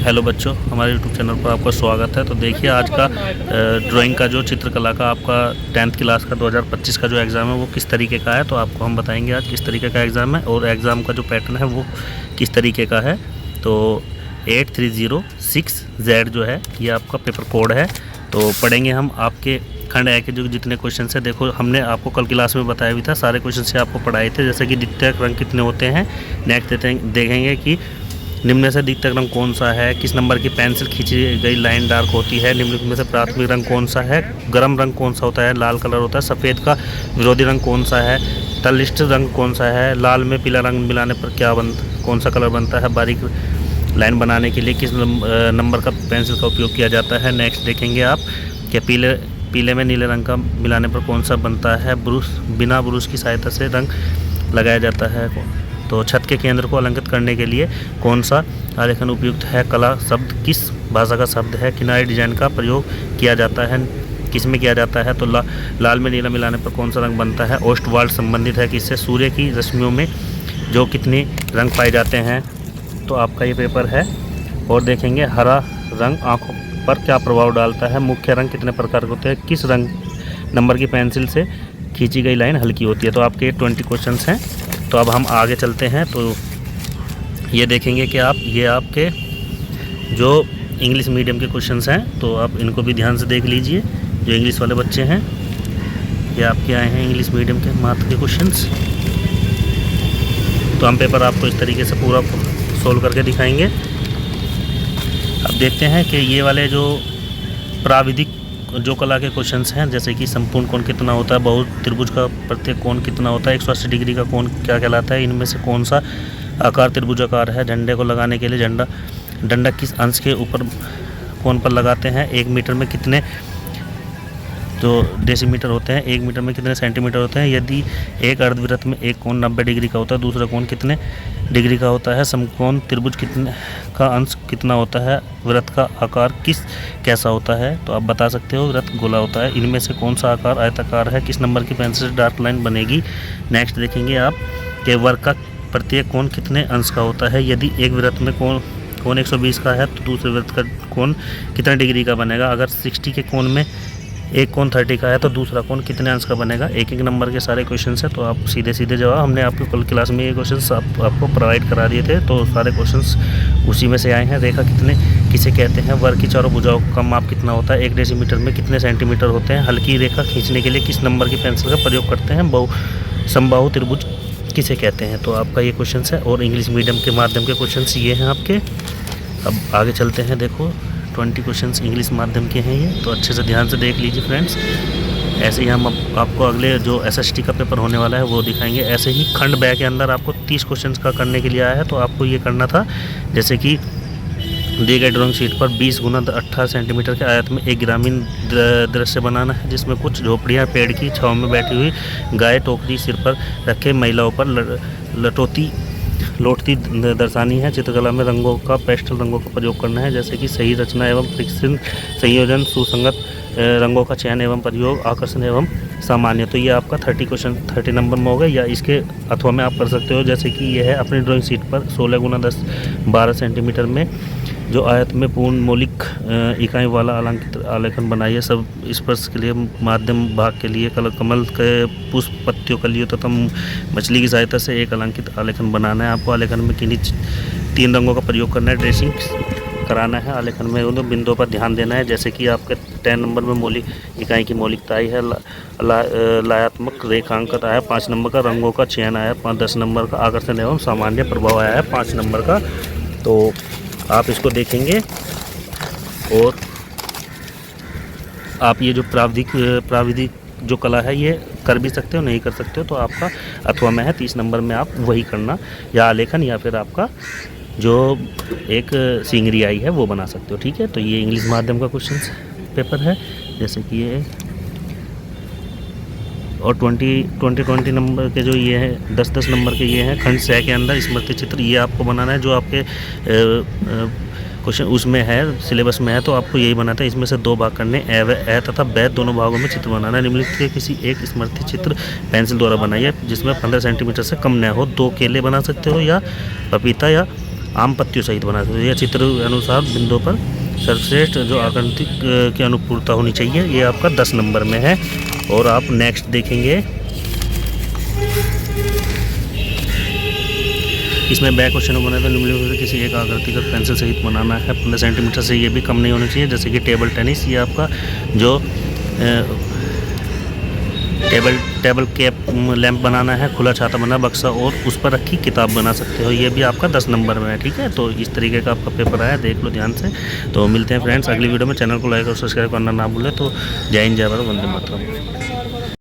Hello बच्चों, हमारे YouTube channel पर आपका स्वागत है। तो देखिए आज का ड्राइंग का जो चित्रकला का आपका 10th क्लास का 2025 का जो एग्ज़ाम है वो किस तरीके का है, तो आपको हम बताएंगे आज किस तरीके का एग्ज़ाम है और एग्ज़ाम का जो पैटर्न है वो किस तरीके का है। तो 8306Z जो है ये आपका पेपर कोड है। तो पढ़ेंगे हम आपके खंड ए के जो जितने क्वेश्चन है। देखो हमने आपको कल क्लास में बताया भी था, सारे क्वेश्चन से आपको पढ़ाए थे, जैसे कि द्वितीयक रंग कितने होते हैं। नेक्स्ट देखेंगे कि निम्न से द्वितीयक रंग कौन सा है, किस नंबर की पेंसिल खींची गई लाइन डार्क होती है, निम्नलिखित में से प्राथमिक रंग कौन सा है, गर्म रंग कौन सा होता है, लाल कलर होता है, सफ़ेद का विरोधी रंग कौन सा है, तलिष्ट रंग कौन सा है, लाल में पीला रंग मिलाने पर कौन सा कलर बनता है, बारीक लाइन बनाने के लिए किस नंबर का पेंसिल का उपयोग किया जाता है। नेक्स्ट देखेंगे आप कि पीले में नीले रंग का मिलाने पर कौन सा बनता है, ब्रश बिना ब्रश की सहायता से रंग लगाया जाता है। तो छत के केंद्र को अलंकृत करने के लिए कौन सा आलेखन उपयुक्त है, कला शब्द किस भाषा का शब्द है, किनारे डिजाइन का प्रयोग किया जाता है, किस में किया जाता है। तो लाल में नीला मिलाने पर कौन सा रंग बनता है, ओस्टवाल्ड संबंधित है किससे, सूर्य की रश्मियों में जो कितने रंग पाए जाते हैं। तो आपका ये पेपर है। और देखेंगे हरा रंग आँखों पर क्या प्रभाव डालता है, मुख्य रंग कितने प्रकार के होते हैं, किस रंग नंबर की पेंसिल से खींची गई लाइन हल्की होती है। तो आपके 20 क्वेश्चन हैं। तो अब हम आगे चलते हैं। तो ये देखेंगे कि ये आपके जो इंग्लिश मीडियम के क्वेश्चंस हैं, तो आप इनको भी ध्यान से देख लीजिए। जो इंग्लिश वाले बच्चे हैं ये आपके आए हैं इंग्लिश मीडियम के मैथ के क्वेश्चंस। तो हम पेपर आपको इस तरीके से पूरा सोल्व करके दिखाएंगे। अब देखते हैं कि ये वाले जो प्राविधिक जो कला के क्वेश्चंस हैं, जैसे कि संपूर्ण कोण कितना होता है, बहु त्रिभुज का प्रत्येक कोण कितना होता है, 180 डिग्री का कोण क्या कहलाता है, इनमें से कौन सा आकार त्रिभुजाकार है, झंडे को लगाने के लिए डंडा किस अंश के ऊपर कोण पर लगाते हैं, 1 मीटर में कितने जो डेसीमीटर होते हैं, 1 मीटर में कितने सेंटीमीटर होते हैं, यदि एक अर्धवृत्त में एक कोण 90 डिग्री का होता है, दूसरा कोण कितने डिग्री का होता है, समकोण त्रिभुज कितने का अंश कितना होता है, वृत्त का आकार कैसा होता है। तो आप बता सकते हो वृत्त गोला होता है, इनमें से कौन सा आकार आयताकार है, किस नंबर की पेंसिल से डार्क लाइन बनेगी। नेक्स्ट देखेंगे आप कि वर्ग का प्रत्येक कोण कितने अंश का होता है, यदि एक वृत्त में कोण 120 का है तो दूसरे वृत्त का कोण कितने डिग्री का बनेगा, अगर 60 के कोण में एक कोण 30 का है तो दूसरा कोण कितने अंश का बनेगा। एक नंबर के सारे क्वेश्चन है। तो आप सीधे जवाब हमने आपको कल क्लास में ये क्वेश्चंस आपको प्रोवाइड करा दिए थे, तो सारे क्वेश्चंस उसी में से आए हैं। रेखा किसे कहते हैं, वर्ग की चारों भुजाओं का माप कितना होता है, 1 डेसीमीटर में कितने सेंटीमीटर होते हैं, हल्की रेखा खींचने के लिए किस नंबर की पेंसिल का प्रयोग करते हैं, समबाहु त्रिभुज किसे कहते हैं। तो आपका ये क्वेश्चन है और इंग्लिश मीडियम के माध्यम के क्वेश्चन ये हैं आपके। अब आगे चलते हैं। देखो 20 क्वेश्चंस इंग्लिश माध्यम के हैं ये, तो अच्छे से ध्यान से देख लीजिए फ्रेंड्स। ऐसे ही हम आपको अगले जो एसएसटी का पेपर होने वाला है वो दिखाएंगे। ऐसे ही खंड ब के अंदर आपको 30 क्वेश्चंस का करने के लिए आया है। तो आपको ये करना था, जैसे कि दिए गए ड्राइंग शीट पर 20 गुना 18 सेंटीमीटर के आयत में एक ग्रामीण दृश्य बनाना है, जिसमें कुछ झोपड़ियाँ, पेड़ की छाँव में बैठी हुई गाय, टोकरी सिर पर रखे महिलाओं पर लौटती दर्शानी है। चित्रकला में रंगों का पेस्टल रंगों का प्रयोग करना है, जैसे कि सही रचना एवं फिक्सिंग संयोजन, सुसंगत रंगों का चयन एवं प्रयोग, आकर्षण एवं सामान्य। तो ये आपका 30 नंबर में होगा, या इसके अथवा में आप कर सकते हो, जैसे कि ये है अपनी ड्राइंग शीट पर 16 गुना 10 12 सेंटीमीटर में जो आयत में पूर्ण मौलिक इकाई वाला अलंकृत आलेखन बनाइए। सब स्पर्श के लिए, माध्यम भाग के लिए कमल के पुष्प, पत्तियों, कलियों तथा मछली की सहायता से एक अलंकृत आलेखन बनाना है। आपको आलेखन में किन्हीं 3 रंगों का प्रयोग करना है, ड्रेसिंग कराना है। आलेखन में उन बिंदुओं पर ध्यान देना है, जैसे कि आपके 10 नंबर में मौलिक इकाई की मौलिकता आई है, लयात्मक रेखांकन आया 5 नंबर का, रंगों का चयन आया 10 नंबर का, आकर्षण एवं सामान्य प्रभाव आया है 5 नंबर का। तो आप इसको देखेंगे और आप ये जो प्राविधिक जो कला है ये कर भी सकते हो, नहीं कर सकते हो तो आपका अथवा में है 30 नंबर में आप वही करना, या आलेखन या फिर आपका जो एक सिंगरी आई है वो बना सकते हो। ठीक है। तो ये इंग्लिश माध्यम का क्वेश्चन पेपर है, जैसे कि ये और 20 नंबर के जो ये हैं 10 नंबर के ये हैं खंड से के अंदर स्मृति चित्र ये आपको बनाना है। जो आपके क्वेश्चन उसमें है, सिलेबस में है, तो आपको यही बनाना है। इसमें से 2 भाग करने, ए तथा बै दोनों भागों में चित्र बनाना है। निम्नलिखित के किसी एक स्मृति चित्र पेंसिल द्वारा बनाइए जिसमें 15 सेंटीमीटर से कम न हो। 2 केले बना सकते हो, या पपीता, या आम पत्तियों सहित बना सकते हो। यह चित्र अनुसार बिंदुओं पर सर्वश्रेष्ठ जो आकृति की अनुपूरता होनी चाहिए, ये आपका 10 नंबर में है। और आप नेक्स्ट देखेंगे, इसमें बैक क्वेश्चन बनाए तो निम्नलिखित में से किसी एक आकृति का पेंसिल सहित बनाना है। 15 सेंटीमीटर से ये भी कम नहीं होना चाहिए। जैसे कि टेबल टेनिस, ये आपका जो टेबल कैप लैंप बनाना है, खुला छाता बना बक्सा और उस पर रखी किताब बना सकते हो, ये भी आपका 10 नंबर में है। ठीक है, तो इस तरीके का आपका पेपर आया, देख लो ध्यान से। तो मिलते हैं फ्रेंड्स अगली वीडियो में। चैनल को लाइक और सब्सक्राइब करना ना भूलें। तो जय हिंद, जय भारत, वंदे मातरम।